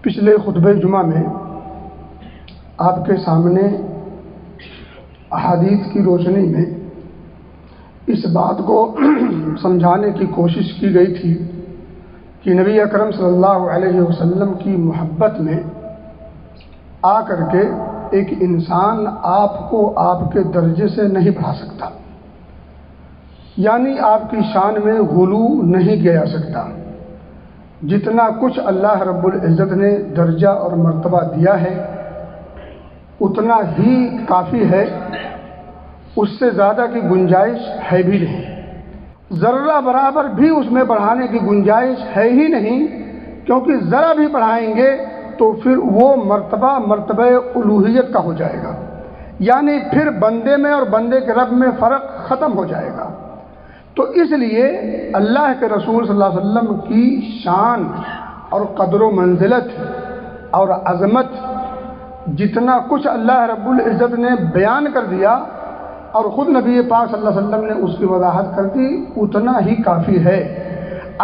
پچھلے خطبہ جمعہ میں آپ کے سامنے احادیث کی روشنی میں اس بات کو سمجھانے کی کوشش کی گئی تھی کہ نبی اکرم صلی اللہ علیہ وسلم کی محبت میں آ کر کے ایک انسان آپ کو آپ کے درجے سے نہیں بڑھا سکتا، یعنی آپ کی شان میں غلو نہیں کیا جا سکتا۔ جتنا کچھ اللہ رب العزت نے درجہ اور مرتبہ دیا ہے اتنا ہی کافی ہے، اس سے زیادہ کی گنجائش ہے بھی نہیں، ذرہ برابر بھی اس میں بڑھانے کی گنجائش ہے ہی نہیں، کیونکہ ذرا بھی بڑھائیں گے تو پھر وہ مرتبہ الوہیت کا ہو جائے گا، یعنی پھر بندے میں اور بندے کے رب میں فرق ختم ہو جائے گا۔ تو اس لیے اللہ کے رسول صلی اللہ علیہ وسلم کی شان اور قدر و منزلت اور عظمت جتنا کچھ اللہ رب العزت نے بیان کر دیا اور خود نبی پاک صلی اللہ علیہ وسلم نے اس کی وضاحت کر دی، اتنا ہی کافی ہے۔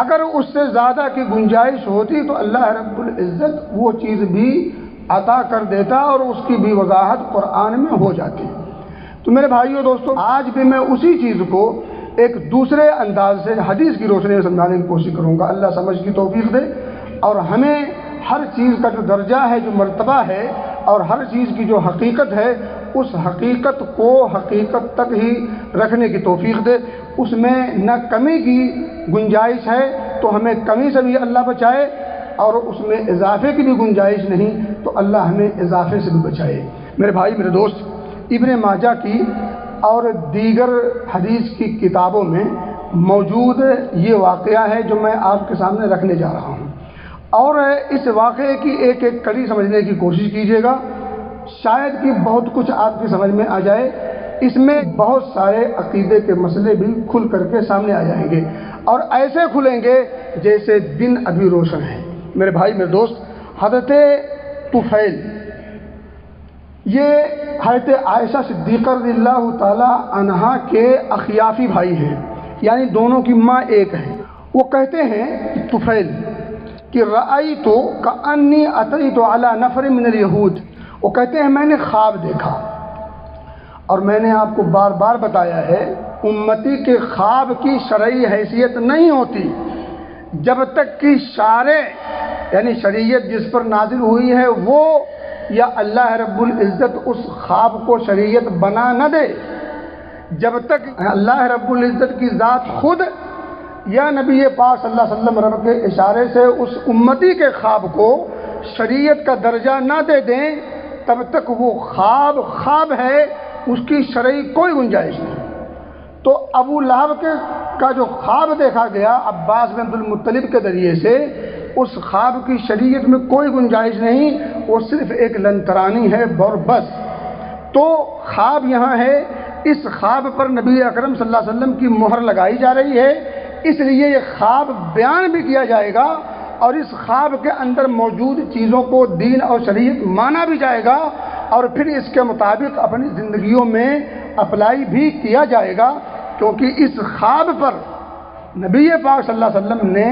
اگر اس سے زیادہ کی گنجائش ہوتی تو اللہ رب العزت وہ چیز بھی عطا کر دیتا اور اس کی بھی وضاحت قرآن میں ہو جاتی۔ تو میرے بھائیو دوستو، آج بھی میں اسی چیز کو ایک دوسرے انداز سے حدیث کی روشنی میں سمجھانے کی کوشش کروں گا۔ اللہ سمجھ کی توفیق دے اور ہمیں ہر چیز کا جو درجہ ہے، جو مرتبہ ہے اور ہر چیز کی جو حقیقت ہے، اس حقیقت کو حقیقت تک ہی رکھنے کی توفیق دے۔ اس میں نہ کمی کی گنجائش ہے تو ہمیں کمی سے بھی اللہ بچائے، اور اس میں اضافے کی بھی گنجائش نہیں تو اللہ ہمیں اضافے سے بھی بچائے۔ میرے بھائی میرے دوست، ابن ماجہ کی اور دیگر حدیث کی کتابوں میں موجود یہ واقعہ ہے جو میں آپ کے سامنے رکھنے جا رہا ہوں، اور اس واقعے کی ایک ایک کڑی سمجھنے کی کوشش کیجیے گا، شاید کہ بہت کچھ آپ کی سمجھ میں آ جائے۔ اس میں بہت سارے عقیدے کے مسئلے بھی کھل کر کے سامنے آ جائیں گے، اور ایسے کھلیں گے جیسے دن ابھی روشن ہے۔ میرے بھائی میرے دوست، حضرت طفیل یہ حضرت عائشہ صدیقہ رضی اللہ تعالی عنہا کے اخیافی بھائی ہیں، یعنی دونوں کی ماں ایک ہے۔ وہ کہتے ہیں طفیل کہ رأیت کأنی اتیت علی نفر من الیہود، وہ کہتے ہیں میں نے خواب دیکھا، اور میں نے آپ کو بار بار بتایا ہے امتی کے خواب کی شرعی حیثیت نہیں ہوتی جب تک کہ شارع یعنی شریعت جس پر نازل ہوئی ہے وہ یا اللہ رب العزت اس خواب کو شریعت بنا نہ دے۔ جب تک اللہ رب العزت کی ذات خود یا نبی پاک صلی اللہ علیہ وسلم رب کے اشارے سے اس امتی کے خواب کو شریعت کا درجہ نہ دے دیں تب تک وہ خواب ہے، اس کی شرعی کوئی گنجائش نہیں۔ تو ابو لہب کا جو خواب دیکھا گیا عباس بن عبد المطلب کے ذریعے سے، اس خواب کی شریعت میں کوئی گنجائش نہیں، وہ صرف ایک لنترانی ہے اور بس۔ تو خواب یہاں ہے، اس خواب پر نبی اکرم صلی اللہ علیہ وسلم کی مہر لگائی جا رہی ہے، اس لیے یہ خواب بیان بھی کیا جائے گا اور اس خواب کے اندر موجود چیزوں کو دین اور شریعت مانا بھی جائے گا، اور پھر اس کے مطابق اپنی زندگیوں میں اپلائی بھی کیا جائے گا، کیونکہ اس خواب پر نبی پاک صلی اللہ علیہ وسلم نے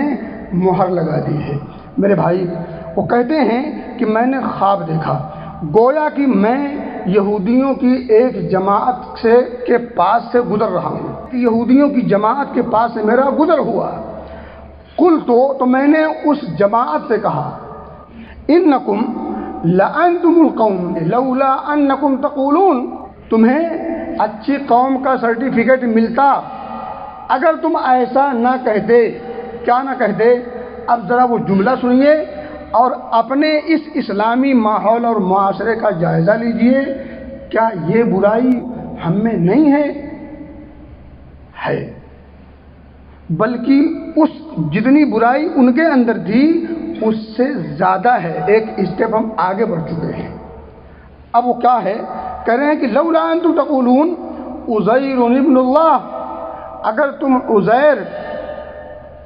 مہر لگا دی ہے۔ میرے بھائی، وہ کہتے ہیں کہ میں نے خواب دیکھا، گویا کہ میں یہودیوں کی ایک جماعت کے پاس سے گزر رہا ہوں، کہ یہودیوں کی جماعت کے پاس سے میرا گزر ہوا۔ قلت تو میں نے اس جماعت سے کہا انکم لانتم القوم لولا انکم تقولون، تمہیں اچھی قوم کا سرٹیفکیٹ ملتا اگر تم ایسا نہ کہتے۔ کیا نہ کہتے؟ اب ذرا وہ جملہ سنیے اور اپنے اس اسلامی ماحول اور معاشرے کا جائزہ لیجئے، کیا یہ برائی ہم میں نہیں ہے بلکہ اس جتنی برائی ان کے اندر تھی اس سے زیادہ ہے، ایک اسٹیپ ہم آگے بڑھ چکے ہیں۔ اب وہ کیا ہے؟ کہہ رہے ہیں کہ لولا انتم تقولون عزیر ابن اللہ، اگر تم عزیر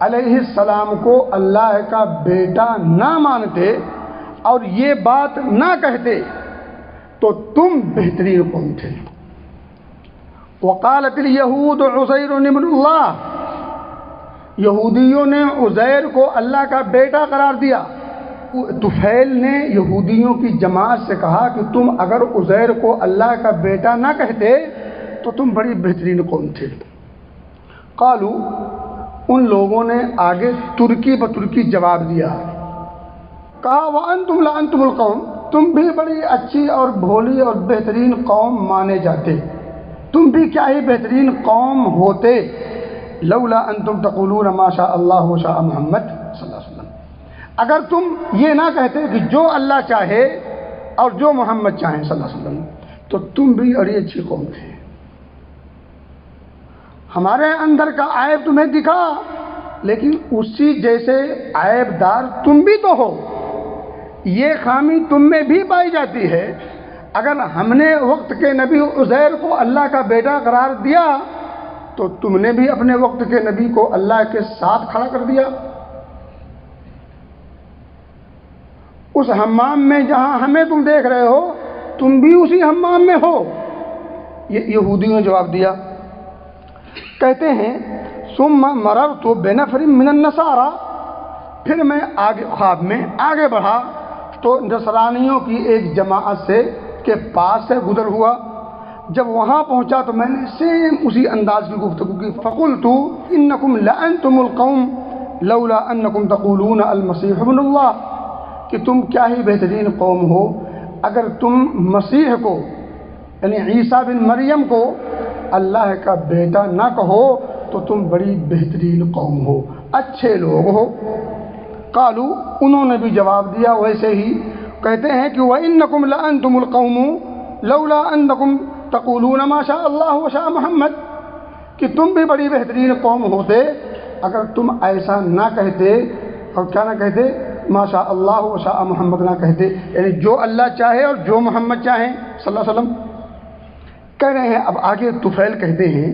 علیہ السلام کو اللہ کا بیٹا نہ مانتے اور یہ بات نہ کہتے تو تم بہترین قوم تھے۔ وقالت الیہود عزیر ابن اللہ، یہودیوں نے عزیر کو اللہ کا بیٹا قرار دیا، طفیل نے یہودیوں کی جماعت سے کہا کہ تم اگر عزیر کو اللہ کا بیٹا نہ کہتے تو تم بڑی بہترین قوم تھے۔ قالو، ان لوگوں نے آگے ترکی بترکی جواب دیا، کہا وانتم لانتم القوم، تم بھی بڑی اچھی اور بھولی اور بہترین قوم مانے جاتے، تم بھی کیا ہی بہترین قوم ہوتے، لولا انتم تقولون ما شاء اللہ و شاء محمد صلی اللہ علیہ وسلم، اگر تم یہ نہ کہتے کہ جو اللہ چاہے اور جو محمد چاہیں صلی اللہ علیہ وسلم، تو تم بھی بڑی اچھی قوم تھے۔ ہمارے اندر کا عیب تمہیں دکھا، لیکن اسی جیسے عیب دار تم بھی تو ہو، یہ خامی تم میں بھی پائی جاتی ہے۔ اگر ہم نے وقت کے نبی عزیر کو اللہ کا بیٹا قرار دیا تو تم نے بھی اپنے وقت کے نبی کو اللہ کے ساتھ کھڑا کر دیا۔ اس حمام میں جہاں ہمیں تم دیکھ رہے ہو، تم بھی اسی حمام میں ہو۔ یہ یہودیوں نے جواب دیا۔ کہتے ہیں ثم مررت بنفر من النصارى، پھر میں آگے خواب میں آگے بڑھا تو نصرانیوں کی ایک جماعت سے کے پاس سے گزر ہوا۔ جب وہاں پہنچا تو میں نے سیم اسی انداز کی گفتگو کی۔ فقلت انکم لانتم القوم لولا انکم تقولون المسیح ابن اللہ، کہ تم کیا ہی بہترین قوم ہو اگر تم مسیح کو یعنی عیسیٰ بن مریم کو اللہ کا بیٹا نہ کہو تو تم بڑی بہترین قوم ہو، اچھے لوگ ہو۔ قالو، انہوں نے بھی جواب دیا ویسے ہی، کہتے ہیں کہ وَإِنَّكُمْ لَأَنْتُمُ الْقَوْمُ لَوْلَا أَنَّكُمْ تَقُولُونَ مَا شَاءَ اللَّهُ وَشَاءَ محمد، کہ تم بھی بڑی بہترین قوم ہوتے اگر تم ایسا نہ کہتے، اور کیا نہ کہتے، ما شاء اللہ وشاء محمد نہ کہتے، یعنی جو اللہ چاہے اور جو محمد چاہیں صلی اللہ علیہ وسلم۔ کہہ رہے ہیں اب آگے طفیل کہتے ہیں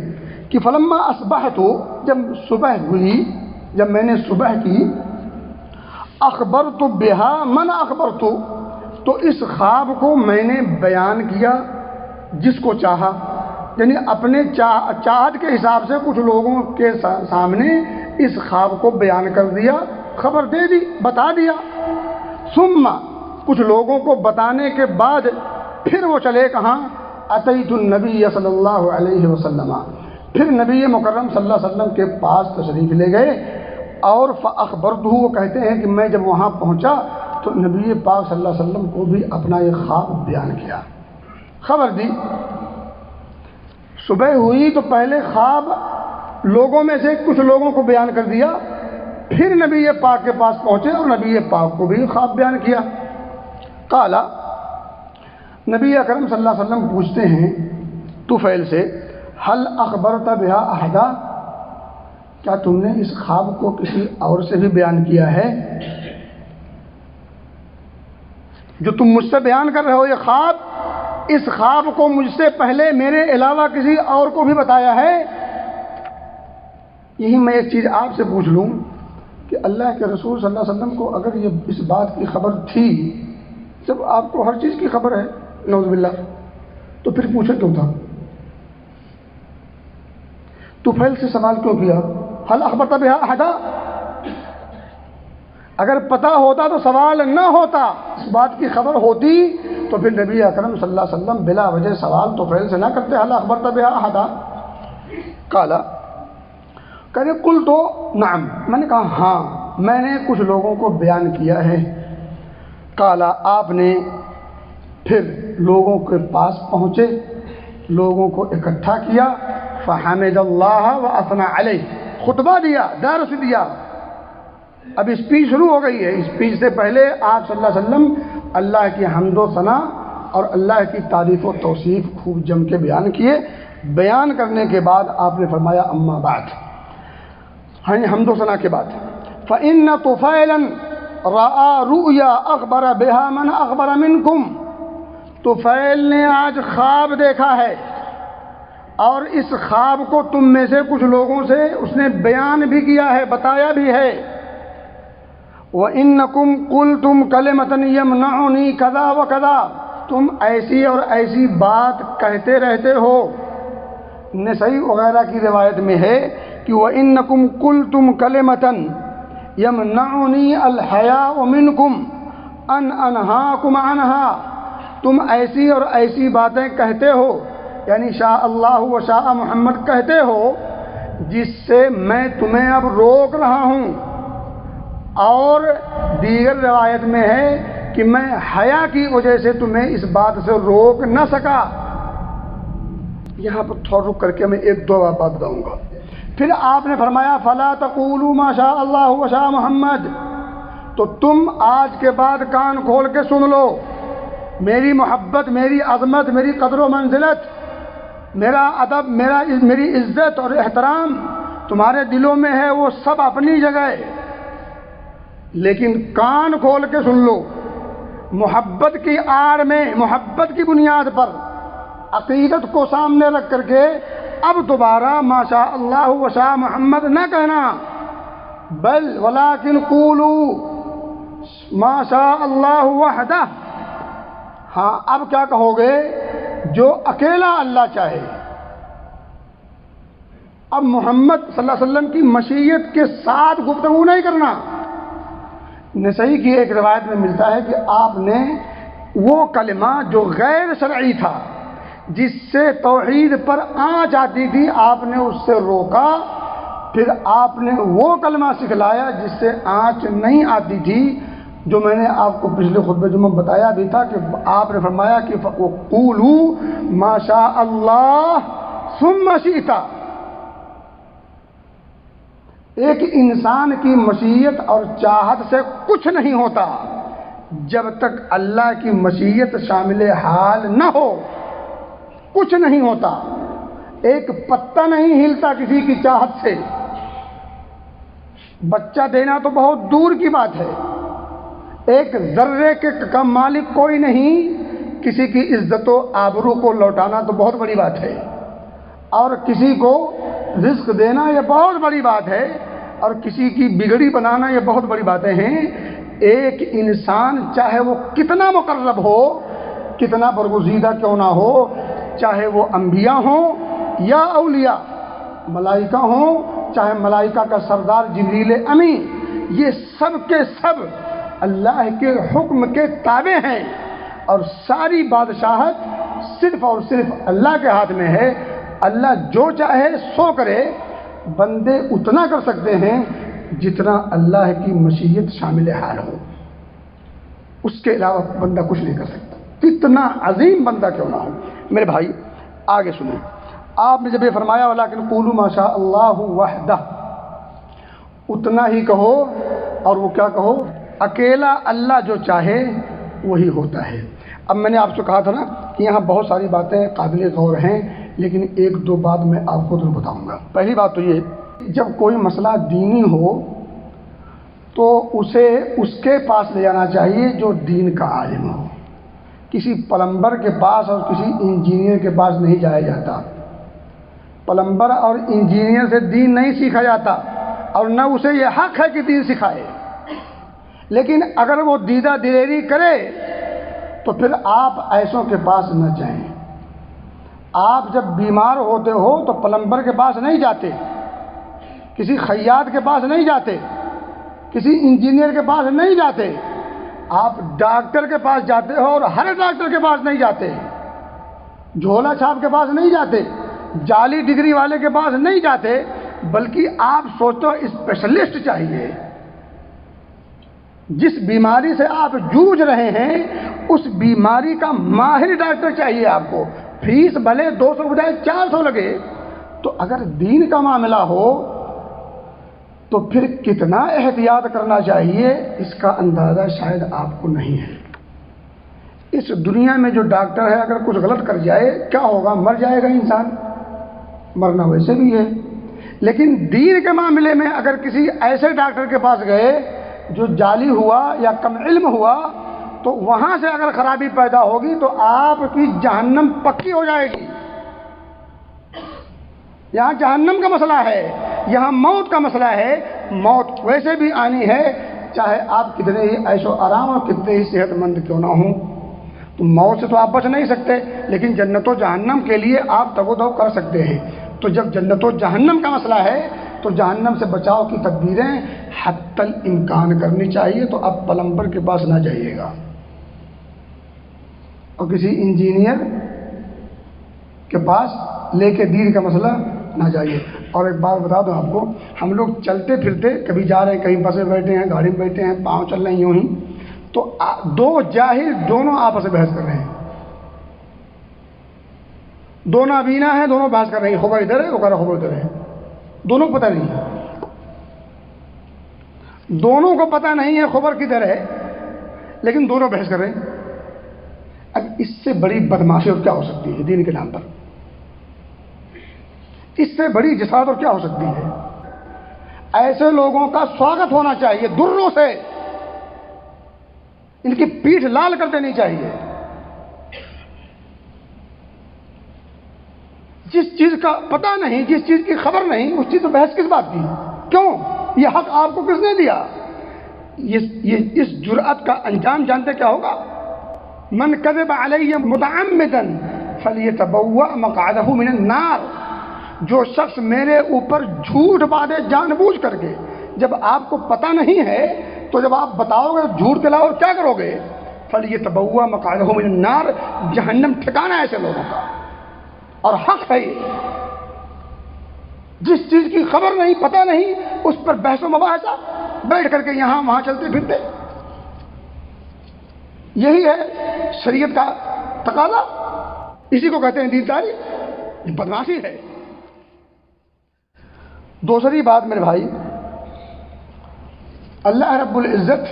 کہ فلما اصبحت، جب صبح ہوئی، جب میں نے صبح کی، اخبرت بها من اخبرت، تو اس خواب کو میں نے بیان کیا جس کو چاہا، یعنی اپنے چاہت کے حساب سے کچھ لوگوں کے سامنے اس خواب کو بیان کر دیا، خبر دے دی، بتا دیا۔ ثم، کچھ لوگوں کو بتانے کے بعد پھر وہ چلے کہاں، اتیت النبی صلی اللہ علیہ وسلم، پھر نبی مکرم صلی اللہ علیہ وسلم کے پاس تشریف لے گئے، اور فاخبرتہ، وہ کہتے ہیں کہ میں جب وہاں پہنچا تو نبی پاک صلی اللہ علیہ وسلم کو بھی اپنا یہ خواب بیان کیا، خبر دی۔ صبح ہوئی تو پہلے خواب لوگوں میں سے کچھ لوگوں کو بیان کر دیا، پھر نبی پاک کے پاس پہنچے اور نبی پاک کو بھی خواب بیان کیا۔ قالا، نبی اکرم صلی اللہ علیہ وسلم پوچھتے ہیں طفیل سے، هل اخبرت بها احدا، کیا تم نے اس خواب کو کسی اور سے بھی بیان کیا ہے؟ جو تم مجھ سے بیان کر رہے ہو یہ خواب، اس خواب کو مجھ سے پہلے میرے علاوہ کسی اور کو بھی بتایا ہے؟ یہی میں ایک چیز آپ سے پوچھ لوں کہ اللہ کے رسول صلی اللہ علیہ وسلم کو اگر یہ اس بات کی خبر تھی، جب آپ کو ہر چیز کی خبر ہے نعوذ باللہ، تو پھر پوچھا کیوں تھا؟ طفیل سے سوال کیوں کیا؟ هل اخبرت بها احدا، اگر پتہ ہوتا تو سوال نہ ہوتا، اس بات کی خبر ہوتی تو پھر نبی اکرم صلی اللہ علیہ وسلم بلا وجہ سوال طفیل سے نہ کرتے، هل اخبرت بها احدا۔ قالا، کہتے قل تو نعم، میں نے کہا ہاں، میں نے کچھ لوگوں کو بیان کیا ہے۔ قالا، آپ نے پھر لوگوں کے پاس پہنچے، لوگوں کو اکٹھا کیا، فحمد اللہ واثنى علیہ، خطبہ دیا، درس دیا۔ اب اسپیچ شروع ہو گئی ہے۔ اسپیچ سے پہلے آپ صلی اللہ علیہ وسلم اللہ کی حمد و ثنا اور اللہ کی تعریف و توصیف خوب جم کے بیان کیے۔ بیان کرنے کے بعد آپ نے فرمایا اما بعد، ہاں حمد و ثنا کے بعد، فإن طفیلا رأى رؤیا اخبر بها من اخبر منکم، طفیل نے آج خواب دیکھا ہے اور اس خواب کو تم میں سے کچھ لوگوں سے اس نے بیان بھی کیا ہے، بتایا بھی ہے۔ وَإِنَّكُمْ قُلْتُمْ كَلِمَةً يَمْنَعُنِي كَذَا وَكَذَا، تم ایسی اور ایسی بات کہتے رہتے ہو۔ نسائی وغیرہ کی روایت میں ہے کہ وَإِنَّكُمْ قُلْتُمْ كَلِمَةً يَمْنَعُنِي الْحَيَاءُ مِنْكُمْ ان انہاکم عنہا، تم ایسی اور ایسی باتیں کہتے ہو، یعنی شاء اللہ و شاء محمد کہتے ہو، جس سے میں تمہیں اب روک رہا ہوں۔ اور دیگر روایت میں ہے کہ میں حیا کی وجہ سے تمہیں اس بات سے روک نہ سکا۔ یہاں پر تھوڑا رک کر کے میں ایک دو بات بتاؤں گا۔ پھر آپ نے فرمایا فلا تقولوا ما شاء اللہ و شاء محمد، تو تم آج کے بعد کان کھول کے سن لو، میری محبت، میری عظمت، میری قدر و منزلت، میرا ادب، میری عزت اور احترام تمہارے دلوں میں ہے، وہ سب اپنی جگہ ہے، لیکن کان کھول کے سن لو۔ محبت کی آڑ میں، محبت کی بنیاد پر عقیدت کو سامنے رکھ کر کے اب دوبارہ ما شاء اللہ و شاء محمد نہ کہنا، بل ولکن قولوا ما شاء اللہ وحدہ۔ ہاں اب کیا کہو گے؟ جو اکیلا اللہ چاہے۔ اب محمد صلی اللہ علیہ وسلم کی مشیت کے ساتھ گفتگو نہیں کرنا۔ نسائی کی ایک روایت میں ملتا ہے کہ آپ نے وہ کلمہ جو غیر شرعی تھا، جس سے توحید پر آنچ آتی تھی، آپ نے اس سے روکا، پھر آپ نے وہ کلمہ سکھلایا جس سے آنچ نہیں آتی تھی، جو میں نے آپ کو پچھلے خطبے جمعہ بتایا بھی تھا کہ آپ نے فرمایا کہ قولوا ما شاء اللہ ثم شئت۔ ایک انسان کی مشیت اور چاہت سے کچھ نہیں ہوتا جب تک اللہ کی مشیت شامل حال نہ ہو، کچھ نہیں ہوتا۔ ایک پتہ نہیں ہلتا کسی کی چاہت سے، بچہ دینا تو بہت دور کی بات ہے، ایک ذرے کے کا مالک کوئی نہیں، کسی کی عزت و آبرو کو لوٹانا تو بہت بڑی بات ہے، اور کسی کو رزق دینا یہ بہت بڑی بات ہے، اور کسی کی بگڑی بنانا یہ بہت بڑی باتیں ہیں۔ ایک انسان چاہے وہ کتنا مقرب ہو، کتنا برگزیدہ کیوں نہ ہو، چاہے وہ انبیاء ہوں یا اولیاء، ملائکہ ہوں چاہے ملائکہ کا سردار جبریل امین، یہ سب کے سب اللہ کے حکم کے تابع ہیں، اور ساری بادشاہت صرف اور صرف اللہ کے ہاتھ میں ہے۔ اللہ جو چاہے سو کرے، بندے اتنا کر سکتے ہیں جتنا اللہ کی مشیت شامل حال ہو، اس کے علاوہ بندہ کچھ نہیں کر سکتا، کتنا عظیم بندہ کیوں نہ ہو۔ میرے بھائی آگے سنیں، آپ نے جب یہ فرمایا ولیکن قولوا ما شاء اللہ وحدہ، اتنا ہی کہو، اور وہ کیا کہو؟ اکیلا اللہ جو چاہے وہی ہوتا ہے۔ اب میں نے آپ سے کہا تھا نا کہ یہاں بہت ساری باتیں قابل غور ہیں، لیکن ایک دو بات میں آپ کو ضرور بتاؤں گا۔ پہلی بات تو یہ، جب کوئی مسئلہ دینی ہو تو اسے اس کے پاس لے جانا چاہیے جو دین کا عالم ہو۔ کسی پلمبر کے پاس اور کسی انجینئر کے پاس نہیں جایا جاتا۔ پلمبر اور انجینئر سے دین نہیں سیکھا جاتا، اور نہ اسے یہ حق ہے کہ دین سکھائے، لیکن اگر وہ دیدہ دلیری کرے تو پھر آپ ایسوں کے پاس نہ جائیں۔ آپ جب بیمار ہوتے ہو تو پلمبر کے پاس نہیں جاتے، کسی خیاط کے پاس نہیں جاتے، کسی انجینئر کے پاس نہیں جاتے، آپ ڈاکٹر کے پاس جاتے ہو، اور ہر ڈاکٹر کے پاس نہیں جاتے، جھولا چھاپ کے پاس نہیں جاتے، جعلی ڈگری والے کے پاس نہیں جاتے، بلکہ آپ سوچتے ہو اسپیشلسٹ چاہیے۔ جس بیماری سے آپ جوجھ رہے ہیں اس بیماری کا ماہر ڈاکٹر چاہیے آپ کو، فیس بھلے 200 بجائے 400 لگے۔ تو اگر دین کا معاملہ ہو تو پھر کتنا احتیاط کرنا چاہیے اس کا اندازہ شاید آپ کو نہیں ہے۔ اس دنیا میں جو ڈاکٹر ہے اگر کچھ غلط کر جائے کیا ہوگا؟ مر جائے گا انسان، مرنا ویسے بھی ہے، لیکن دین کے معاملے میں اگر کسی ایسے ڈاکٹر کے پاس گئے جو جعلی ہوا یا کم علم ہوا تو وہاں سے اگر خرابی پیدا ہوگی تو آپ کی جہنم پکی ہو جائے گی۔ یہاں جہنم کا مسئلہ ہے، یہاں موت کا مسئلہ ہے۔ موت ویسے بھی آنی ہے، چاہے آپ کتنے ہی عیش و آرام اور کتنے ہی صحت مند کیوں نہ ہوں، تو موت سے تو آپ بچ نہیں سکتے، لیکن جنت و جہنم کے لیے آپ تگ و دو کر سکتے ہیں۔ تو جب جنت و جہنم کا مسئلہ ہے تو جہنم سے بچاؤ کی تدبیریں حتی الامکان کرنی چاہیے. تو اب پلمبر کے پاس نہ جائیے گا اور کسی انجینئر کے پاس لے کے دین کا مسئلہ نہ جائیے. اور ایک بات بتا دوں آپ کو، ہم لوگ چلتے پھرتے کبھی جا رہے ہیں، کہیں بس میں بیٹھے ہیں، گاڑی میں بیٹھے ہیں، پاؤں چل رہے ہیں یوں ہی، تو دو جاہل دونوں آپس میں بحث کر رہے ہیں، دونوں ابینا ہیں، دونوں بحث کر رہے ہیں، خبر ادھر ہے، وہ کہہ رہا خبر ادھر ہے، دونوں کو پتہ نہیں ہے، دونوں کو پتہ نہیں ہے خبر کدھر ہے، لیکن دونوں بحث کر رہے ہیں. اب اس سے بڑی بدماشی اور کیا ہو سکتی ہے دین کے نام پر؟ اس سے بڑی جسارت اور کیا ہو سکتی ہے؟ ایسے لوگوں کا سواگت ہونا چاہیے دروں سے، ان کی پیٹھ لال کر دینی چاہیے. جس چیز کا پتہ نہیں، جس چیز کی خبر نہیں، اس چیز تو بحث کس بات کی؟ کیوں؟ یہ حق آپ کو کس نے دیا؟ یہ اس جرأت کا انجام جانتے کیا ہوگا؟ من کذب علی متعمدا فلیتبوأ مقعدہ من النار. جو شخص میرے اوپر جھوٹ باندھے جان بوجھ کر کے، جب آپ کو پتہ نہیں ہے تو جب آپ بتاؤ گے جھوٹ کے علاوہ اور کیا کرو گے؟ فلیتبوأ مقعدہ من النار. جہنم ٹھکانہ ہے ایسے لوگوں کا، اور حق ہے یہ. جس چیز کی خبر نہیں، پتہ نہیں، اس پر بحث و مباحثہ بیٹھ کر کے یہاں وہاں چلتے پھرتے، یہی ہے شریعت کا تقاضا. اسی کو کہتے ہیں دینداری. یہ بدماشی ہے. دوسری بات میرے بھائی، اللہ رب العزت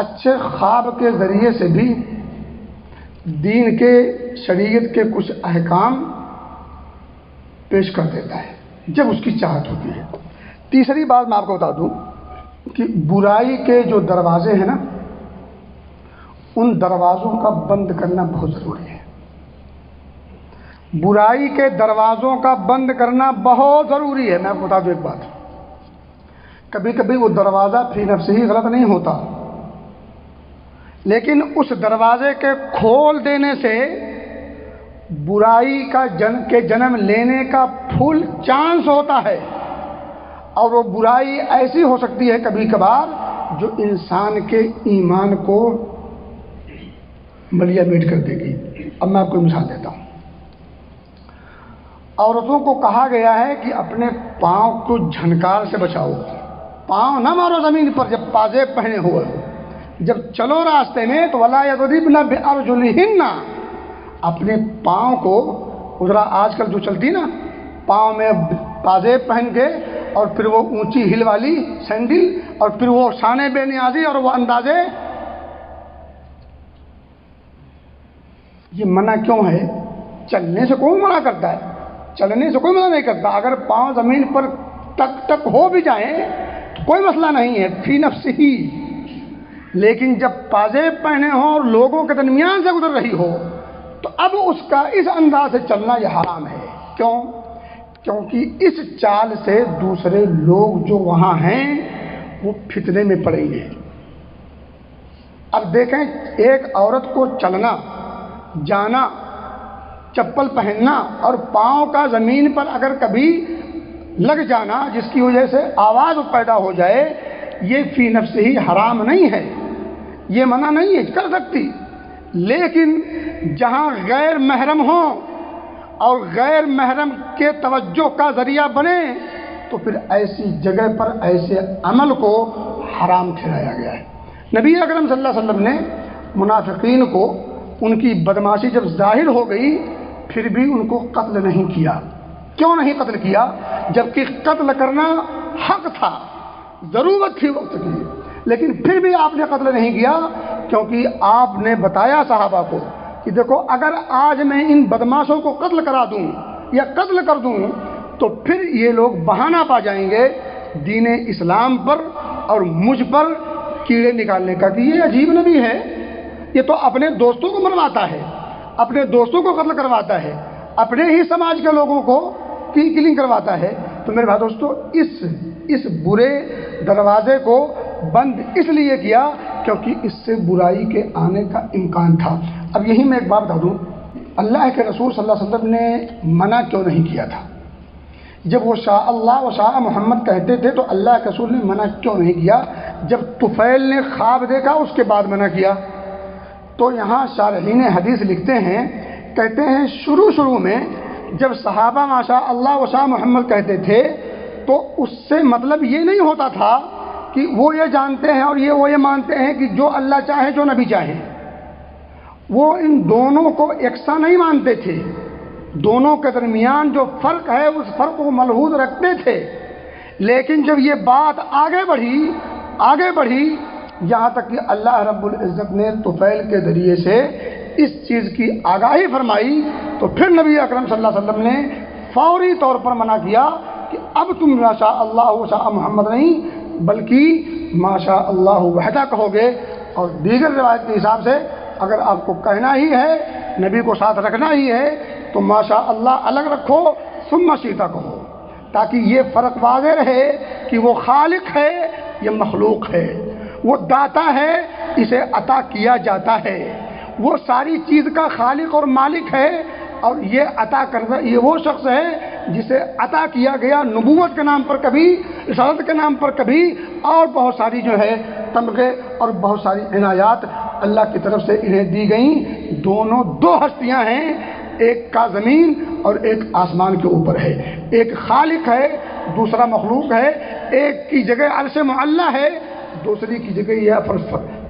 اچھے خواب کے ذریعے سے بھی دین کے، شریعت کے کچھ احکام پیش کر دیتا ہے جب اس کی چاہت ہوتی ہے. تیسری بات میں آپ کو بتا دوں کہ برائی کے جو دروازے ہیں نا، ان دروازوں کا بند کرنا بہت ضروری ہے. برائی کے دروازوں کا بند کرنا بہت ضروری ہے. میں آپ کو بتا دوں ایک بات، کبھی کبھی وہ دروازہ فی نفسہ ہی غلط نہیں ہوتا، لیکن اس دروازے کے کھول دینے سے برائی کا جنم لینے کا فل چانس ہوتا ہے. اور وہ برائی ایسی ہو سکتی ہے کبھی کبھار جو انسان کے ایمان کو ملیا میٹ کر دے گی. اب میں آپ کو مثال دیتا ہوں. عورتوں کو کہا گیا ہے کہ اپنے پاؤں کو جھنکار سے بچاؤ، پاؤں نہ مارو زمین پر جب پاجیب پہنے ہوئے ہو. جب چلو راستے میں تو وَلَا يَضْرِبْنَ بِأَرْجُلِهِنَّ، اپنے پاؤں کو، ذرا آج کل جو چلتی نا پاؤں میں پاجیب پہن کے، اور پھر وہ اونچی ہل والی سینڈل، اور پھر وہ شانے بے نیازی اور وہ اندازے، یہ منع کیوں ہے؟ چلنے سے کون منع کرتا ہے؟ چلنے سے کوئی منع نہیں کرتا. اگر پاؤں زمین پر تک ہو بھی جائیں تو کوئی مسئلہ نہیں ہے فی نفس ہی. لیکن جب پاجیب پہنے ہوں اور لوگوں کے درمیان سے گزر رہی ہو تو اب اس کا اس انداز سے چلنا یہ حرام ہے. کیوں؟ کیونکہ اس چال سے دوسرے لوگ جو وہاں ہیں وہ فتنے میں پڑیں گے. اب دیکھیں، ایک عورت کو چلنا، جانا، چپل پہننا اور پاؤں کا زمین پر اگر کبھی لگ جانا جس کی وجہ سے آواز پیدا ہو جائے، یہ فی نفس ہی حرام نہیں ہے، یہ منع نہیں ہے، کر سکتی. لیکن جہاں غیر محرم ہوں اور غیر محرم کے توجہ کا ذریعہ بنے تو پھر ایسی جگہ پر ایسے عمل کو حرام ٹھہرایا گیا ہے. نبی اکرم صلی اللہ علیہ وسلم نے منافقین کو ان کی بدماشی جب ظاہر ہو گئی پھر بھی ان کو قتل نہیں کیا. کیوں نہیں قتل کیا؟ جبکہ قتل کرنا حق تھا، ضرورت تھی وقت کی، لیکن پھر بھی آپ نے قتل نہیں کیا کیونکہ آپ نے بتایا صحابہ کو کہ دیکھو اگر آج میں ان بدماشوں کو قتل کرا دوں یا قتل کر دوں تو پھر یہ لوگ بہانہ پا جائیں گے دین اسلام پر اور مجھ پر کیڑے نکالنے کا کہ یہ عجیب نبی ہے، یہ تو اپنے دوستوں کو مرواتا ہے، اپنے دوستوں کو قتل کرواتا ہے، اپنے ہی سماج کے لوگوں کو کلنگ کرواتا ہے. تو میرے بھائی دوستو، اس برے دروازے کو بند اس لیے کیا کیونکہ اس سے برائی کے آنے کا امکان تھا. اب یہی میں ایک بات بتا دوں، اللہ کے رسول صلی اللہ علیہ وسلم نے منع کیوں نہیں کیا تھا؟ جب وہ شاء اللہ و شاء محمد کہتے تھے تو اللہ کے رسول نے منع کیوں نہیں کیا؟ جب طفیل نے خواب دیکھا اس کے بعد منع کیا؟ تو یہاں شارحین حدیث لکھتے ہیں، کہتے ہیں شروع میں جب صحابہ ما شاء اللہ و شاء محمد کہتے تھے تو اس سے مطلب یہ نہیں ہوتا تھا کہ وہ یہ جانتے ہیں اور وہ یہ مانتے ہیں کہ جو اللہ چاہے جو نبی چاہے، وہ ان دونوں کو یکساں نہیں مانتے تھے، دونوں کے درمیان جو فرق ہے اس فرق کو ملحوظ رکھتے تھے۔ لیکن جب یہ بات آگے بڑھی یہاں تک کہ اللہ رب العزت نے طفیل کے ذریعے سے اس چیز کی آگاہی فرمائی تو پھر نبی اکرم صلی اللہ علیہ وسلم نے فوری طور پر منع کیا کہ اب تم ما شاء اللہ و شاء محمد نہیں بلکہ ما شاء اللہ وحدہ کہو گے، اور دیگر روایت کے حساب سے اگر آپ کو کہنا ہی ہے، نبی کو ساتھ رکھنا ہی ہے تو ما شاء اللہ الگ رکھو ثم شئت کہو، تاکہ یہ فرق واضح رہے کہ وہ خالق ہے یا مخلوق ہے، وہ داتا ہے اسے عطا کیا جاتا ہے، وہ ساری چیز کا خالق اور مالک ہے، اور یہ عطا کرنا یہ وہ شخص ہے جسے عطا کیا گیا نبوت کے نام پر کبھی، رسالت کے نام پر کبھی، اور بہت ساری جو ہے تمغے اور بہت ساری عنایات اللہ کی طرف سے انہیں دی گئیں۔ دونوں دو ہستیاں ہیں، ایک کا زمین اور ایک آسمان کے اوپر ہے، ایک خالق ہے دوسرا مخلوق ہے، ایک کی جگہ عرش معلی ہے دوسری کی جگہ یہ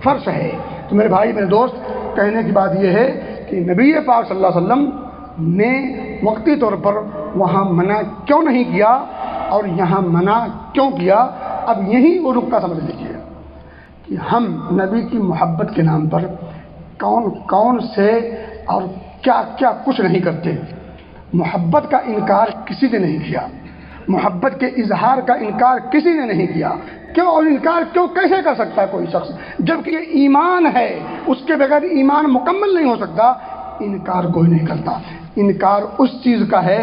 فرش ہے۔ تو میرے بھائی میرے دوست، کہنے کی بات یہ ہے کہ نبی پاک صلی اللہ علیہ وسلم نے وقتی طور پر وہاں منع کیوں نہیں کیا اور یہاں منع کیوں کیا؟ اب یہی وہ نقطہ سمجھ لیجیے کہ ہم نبی کی محبت کے نام پر کون سے اور کیا کچھ نہیں کرتے۔ محبت کا انکار کسی نے نہیں کیا، محبت کے اظہار کا انکار کسی نے نہیں کیا۔ کیوں؟ اور انکار کیوں کیسے کر سکتا ہے کوئی شخص جبکہ یہ ایمان ہے، اس کے بغیر ایمان مکمل نہیں ہو سکتا۔ انکار کوئی نہیں کرتا۔ انکار اس چیز کا ہے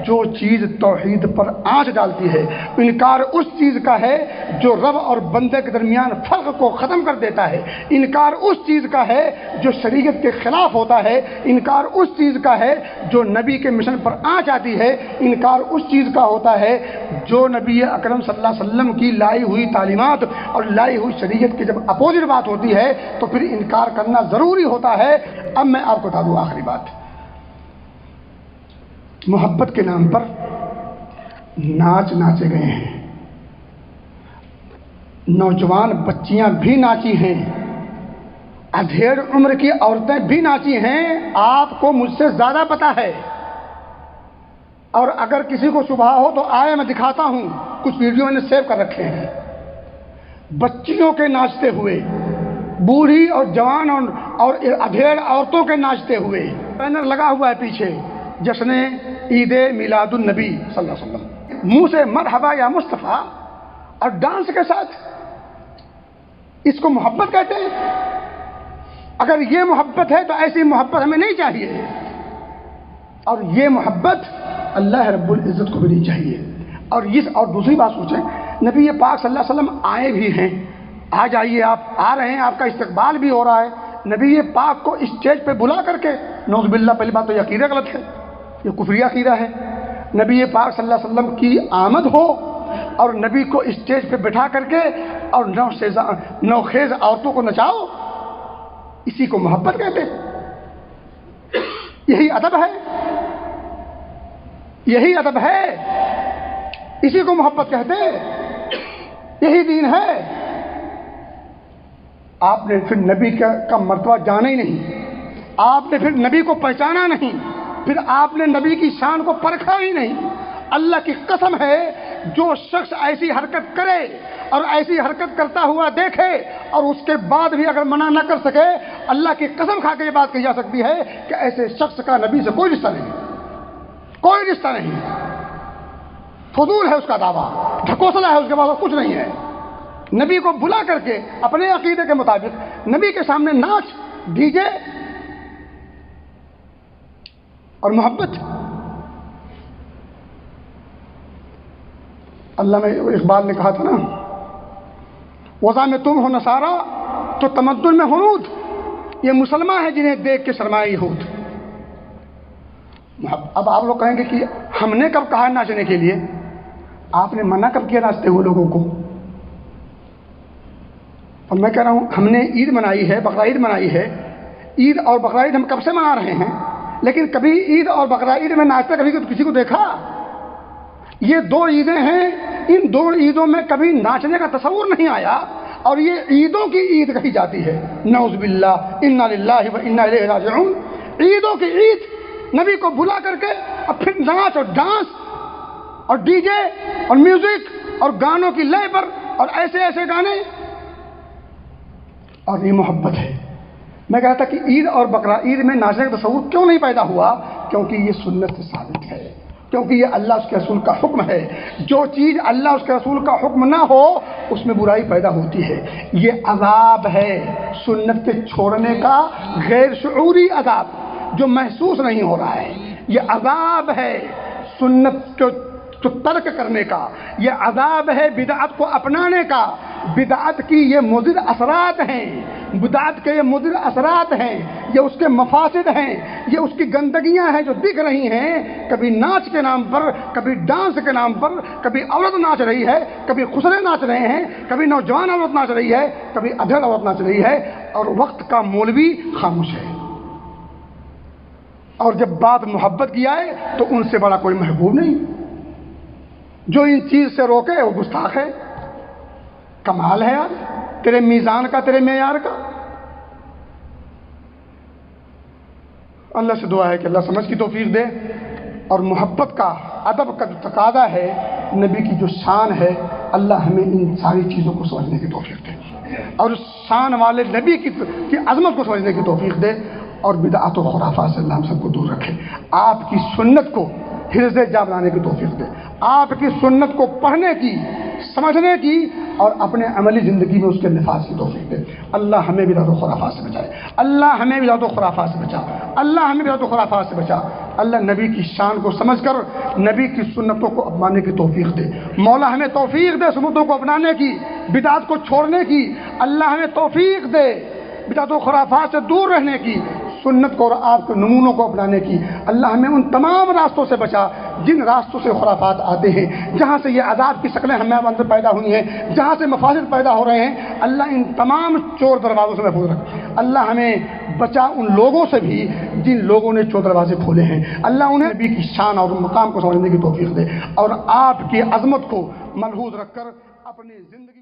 جو چیز توحید پر آنچ ڈالتی ہے، انکار اس چیز کا ہے جو رب اور بندے کے درمیان فرق کو ختم کر دیتا ہے، انکار اس چیز کا ہے جو شریعت کے خلاف ہوتا ہے، انکار اس چیز کا ہے جو نبی کے مشن پر آنچ آتی ہے، انکار اس چیز کا ہوتا ہے جو نبی اکرم صلی اللہ علیہ وسلم کی لائی ہوئی تعلیمات اور لائی ہوئی شریعت کی جب اپوزٹ بات ہوتی ہے تو پھر انکار کرنا ضروری ہوتا ہے۔ اب میں آپ کو بتا دوں آخری بات، محبت کے نام پر ناچے گئے ہیں، نوجوان بچیاں بھی ناچی ہیں، ادھیڑ عمر کی عورتیں بھی ناچی ہیں، آپ کو مجھ سے زیادہ پتہ ہے، اور اگر کسی کو شبہ ہو تو آئے میں دکھاتا ہوں، کچھ ویڈیو میں نے سیو کر رکھے ہیں، بچیوں کے ناچتے ہوئے، بوڑھی اور جوان اور ادھیڑ عورتوں کے ناچتے ہوئے، بینر لگا ہوا ہے پیچھے جشن عید میلاد النبی صلی اللہ علیہ وسلم، منہ سے مرحبا یا مصطفیٰ اور ڈانس کے ساتھ، اس کو محبت کہتے ہیں؟ اگر یہ محبت ہے تو ایسی محبت ہمیں نہیں چاہیے، اور یہ محبت اللہ رب العزت کو بھی نہیں چاہیے۔ اور دوسری بات سوچیں، نبی پاک صلی اللہ علیہ وسلم آئے بھی ہیں، آ جائیے، آپ آ رہے ہیں، آپ کا استقبال بھی ہو رہا ہے، نبی پاک کو اسٹیج پہ بلا کر کے، نعوذ باللہ پہلی بات تو یہ عقیدہ غلط ہے، یہ کفری عقیدہ ہے۔ نبی پاک صلی اللہ علیہ وسلم کی آمد ہو اور نبی کو اسٹیج پہ بٹھا کر کے اور نوخیز عورتوں کو نچاؤ، اسی کو محبت کہتے ہیں؟ یہی ادب ہے، یہی ادب ہے، اسی کو محبت کہتے ہیں، یہی دین ہے۔ آپ نے پھر نبی کا مرتبہ جانا ہی نہیں، آپ نے پھر نبی کو پہچانا نہیں، پھر آپ نے نبی کی شان کو پرکھا ہی نہیں۔ اللہ کی قسم ہے، جو شخص ایسی حرکت کرے اور ایسی حرکت کرتا ہوا دیکھے اور اس کے بعد بھی اگر منع نہ کر سکے، اللہ کی قسم کھا کے یہ بات کہی جا سکتی ہے کہ ایسے شخص کا نبی سے کوئی رشتہ نہیں، کوئی رشتہ نہیں، فضول ہے اس کا دعویٰ، ڈھکوسلا ہے اس کے بعد، کچھ نہیں ہے۔ نبی کو بلا کر کے اپنے عقیدے کے مطابق نبی کے سامنے ناچ، ڈی جے اور محبت۔ علامہ اقبال نے کہا تھا نا، وضع میں تم ہو نصارہ تو تمدن میں ہنود، یہ مسلمان ہیں جنہیں دیکھ کے سرمایہ یہود۔ اب آپ لوگ کہیں گے کہ ہم نے کب کہا ناچنے کے لیے؟ آپ نے منع کب کیا ناچتے ہوئے لوگوں کو؟ اور میں کہہ رہا ہوں ہم نے عید منائی ہے، بقرعید منائی ہے، عید اور بقرعید ہم کب سے منا رہے ہیں، لیکن کبھی عید اور بقرعید میں ناچتے کبھی کسی کو دیکھا؟ یہ دو عیدیں ہیں، ان دو عیدوں میں کبھی ناچنے کا تصور نہیں آیا، اور یہ عیدوں کی عید کہی جاتی ہے۔ نعوذ باللہ، انا للہ و انا الیہ راجعون۔ عیدوں کی عید، نبی کو بلا کر کے اور پھر ناچ اور ڈانس اور ڈی جے اور میوزک اور گانوں کی لے پر اور ایسے ایسے گانے، اور یہ محبت ہے۔ میں کہتا کہ عید اور بقرعید میں ناچنے کا تصور کیوں نہیں پیدا ہوا؟ کیونکہ یہ سنت سے ثابت ہے، کیونکہ یہ اللہ اس کے رسول کا حکم ہے۔ جو چیز اللہ اس کے رسول کا حکم نہ ہو اس میں برائی پیدا ہوتی ہے۔ یہ عذاب ہے سنت کے چھوڑنے کا، غیر شعوری عذاب جو محسوس نہیں ہو رہا ہے۔ یہ عذاب ہے سنت کو ترک کرنے کا، یہ عذاب ہے بدعت کو اپنانے کا۔ بدعت کی یہ مضر اثرات ہیں، بدعت کے یہ مضر اثرات ہیں، یہ اس کے مفاسد ہیں، یہ اس کی گندگیاں ہیں جو دکھ رہی ہیں۔ کبھی ناچ کے نام پر، کبھی ڈانس کے نام پر، کبھی عورت ناچ رہی ہے، کبھی خسرے ناچ رہے ہیں، کبھی نوجوان عورت ناچ رہی ہے، کبھی ادھر عورت ناچ رہی ہے، اور وقت کا مولوی خاموش ہے۔ اور جب بات محبت کی آئے تو ان سے بڑا کوئی محبوب نہیں۔ جو ان چیز سے روکے وہ گستاخ ہے۔ کمال ہے یار تیرے میزان کا، تیرے معیار کا۔ اللہ سے دعا ہے کہ اللہ سمجھ کی توفیق دے، اور محبت کا، ادب کا جو تقاضا ہے، نبی کی جو شان ہے، اللہ ہمیں ان ساری چیزوں کو سمجھنے کی توفیق دے، اور اس شان والے نبی کی عظمت کو سمجھنے کی توفیق دے، اور بدعات و خرافات سے اللہ ہم سب کو دور رکھے۔ آپ کی سنت کو حرز جا بنانے کی توفیق دے، آپ کی سنت کو پڑھنے کی، سمجھنے کی، اور اپنے عملی زندگی میں اس کے نفاذ کی توفیق دے۔ اللہ ہمیں بدعت و خرافات سے بچائے، اللہ ہمیں بدعت و خرافات سے بچا، اللہ ہمیں بدعت و خرافات سے بچا۔ اللہ نبی کی شان کو سمجھ کر نبی کی سنتوں کو اپنانے کی توفیق دے۔ مولا ہمیں توفیق دے سنتوں کو اپنانے کی، بدعت کو چھوڑنے کی۔ اللہ ہمیں توفیق دے بدعت و خرافات سے دور رہنے کی، سنت کو اور آپ کے نمونوں کو اپنانے کی۔ اللہ ہمیں ان تمام راستوں سے بچا جن راستوں سے خرافات آتے ہیں، جہاں سے یہ عذاب کی شکلیں ہمیں اندر پیدا ہوئی ہیں، جہاں سے مفاسد پیدا ہو رہے ہیں۔ اللہ ان تمام چور دروازوں سے محفوظ رکھ۔ اللہ ہمیں بچا ان لوگوں سے بھی جن لوگوں نے چور دروازے کھولے ہیں۔ اللہ انہیں نبی کی شان اور مقام کو سمجھنے کی توفیق دے، اور آپ کی عظمت کو ملحوظ رکھ کر اپنی زندگی